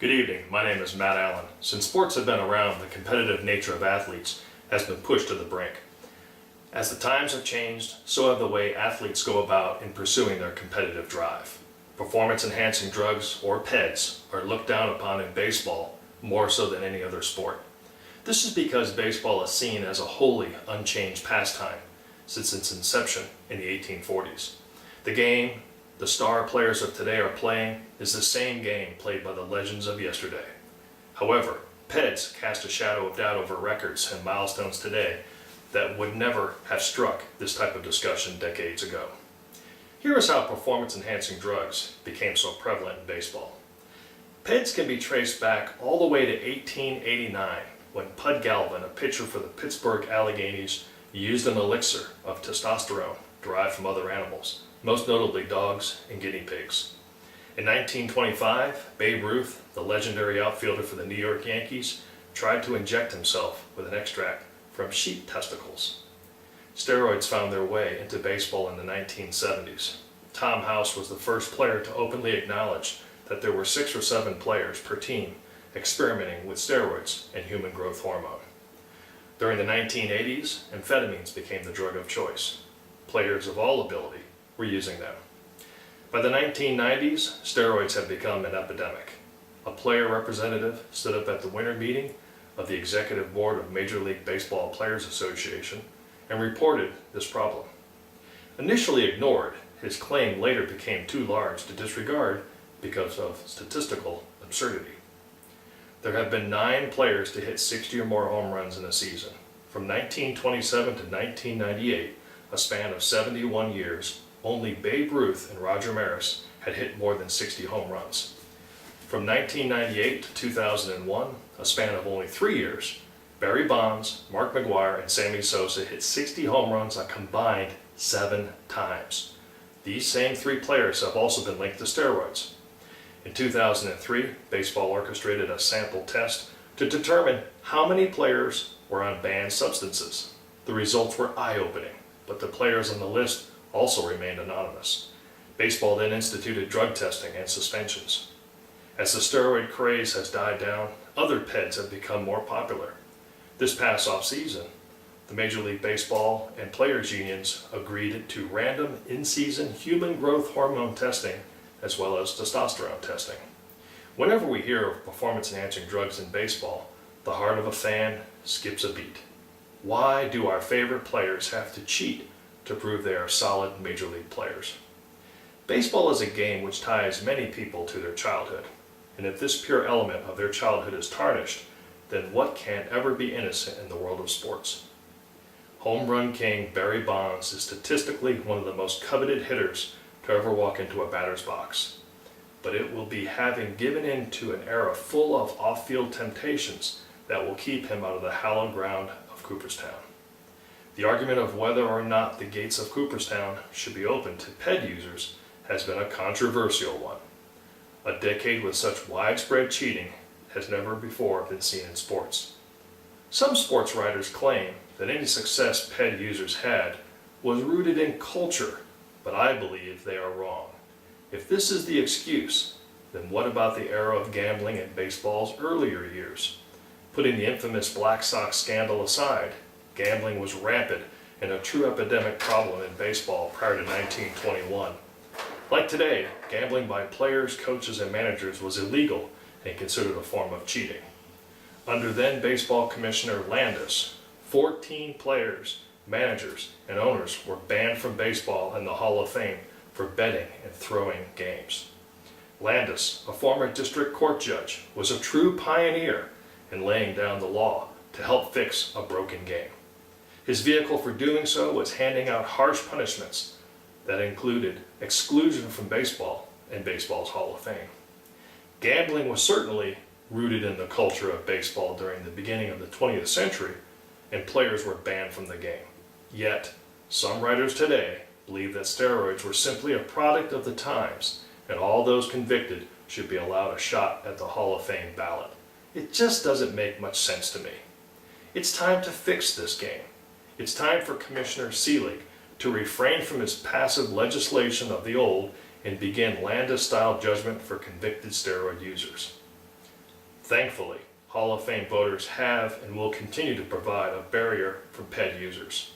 Good evening, my name is Matt Allen. Since sports have been around, the competitive nature of athletes has been pushed to the brink. As the times have changed, so have the way athletes go about in pursuing their competitive drive. Performance-enhancing drugs, or PEDs, are looked down upon in baseball more so than any other sport. This is because baseball is seen as a wholly unchanged pastime since its inception in the 1840s. The game the star players of today are playing is the same game played by the legends of yesterday. However, PEDs cast a shadow of doubt over records and milestones today that would never have struck this type of discussion decades ago. Here is how performance-enhancing drugs became so prevalent in baseball. PEDs can be traced back all the way to 1889 when Pud Galvin, a pitcher for the Pittsburgh Alleghenies, used an elixir of testosterone derived from other animals, most notably dogs and guinea pigs. In 1925, Babe Ruth, the legendary outfielder for the New York Yankees, tried to inject himself with an extract from sheep testicles. Steroids found their way into baseball in the 1970s. Tom House was the first player to openly acknowledge that there were 6 or 7 players per team experimenting with steroids and human growth hormone. During the 1980s, amphetamines became the drug of choice. Players of all ability were using them. By the 1990s, steroids had become an epidemic. A player representative stood up at the winter meeting of the Executive Board of Major League Baseball Players Association and reported this problem. Initially ignored, his claim later became too large to disregard because of statistical absurdity. There have been 9 players to hit 60 or more home runs in a season. From 1927 to 1998, a span of 71 years, only Babe Ruth and Roger Maris had hit more than 60 home runs. From 1998 to 2001, a span of only 3 years, Barry Bonds, Mark McGwire, and Sammy Sosa hit 60 home runs a combined 7 times. These same 3 players have also been linked to steroids. In 2003, baseball orchestrated a sample test to determine how many players were on banned substances. The results were eye-opening, but the players on the list also remained anonymous. Baseball then instituted drug testing and suspensions. As the steroid craze has died down, other PEDs have become more popular. This past off-season, the Major League Baseball and players' unions agreed to random in-season human growth hormone testing as well as testosterone testing. Whenever we hear of performance-enhancing drugs in baseball, the heart of a fan skips a beat. Why do our favorite players have to cheat to prove they are solid Major League players? Baseball is a game which ties many people to their childhood, and if this pure element of their childhood is tarnished, then what can ever be innocent in the world of sports? Home run king Barry Bonds is statistically one of the most coveted hitters to ever walk into a batter's box, but it will be having given in to an era full of off-field temptations that will keep him out of the hallowed ground of Cooperstown. The argument of whether or not the gates of Cooperstown should be open to PED users has been a controversial one. A decade with such widespread cheating has never before been seen in sports. Some sports writers claim that any success PED users had was rooted in culture, but I believe they are wrong. If this is the excuse, then what about the era of gambling in baseball's earlier years? Putting the infamous Black Sox scandal aside, gambling was rampant and a true epidemic problem in baseball prior to 1921. Like today, gambling by players, coaches, and managers was illegal and considered a form of cheating. Under then baseball commissioner Landis, 14 players, managers, and owners were banned from baseball and the Hall of Fame for betting and throwing games. Landis, a former district court judge, was a true pioneer in laying down the law to help fix a broken game. His vehicle for doing so was handing out harsh punishments that included exclusion from baseball and baseball's Hall of Fame. Gambling was certainly rooted in the culture of baseball during the beginning of the 20th century, and players were banned from the game. Yet, some writers today believe that steroids were simply a product of the times, and all those convicted should be allowed a shot at the Hall of Fame ballot. It just doesn't make much sense to me. It's time to fix this game. It's time for Commissioner Seelig to refrain from his passive legislation of the old and begin Landis-style judgment for convicted steroid users. Thankfully, Hall of Fame voters have and will continue to provide a barrier for PED users.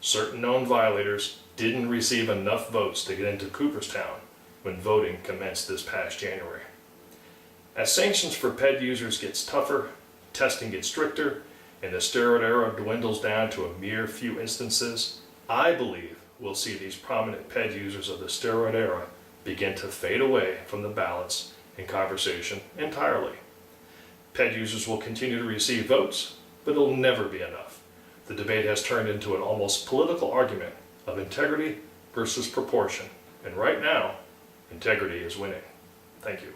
Certain known violators didn't receive enough votes to get into Cooperstown when voting commenced this past January. As sanctions for PED users gets tougher, testing gets stricter, and the steroid era dwindles down to a mere few instances, I believe we'll see these prominent PED users of the steroid era begin to fade away from the ballots and conversation entirely. PED users will continue to receive votes, but it'll never be enough. The debate has turned into an almost political argument of integrity versus proportion, and right now, integrity is winning. Thank you.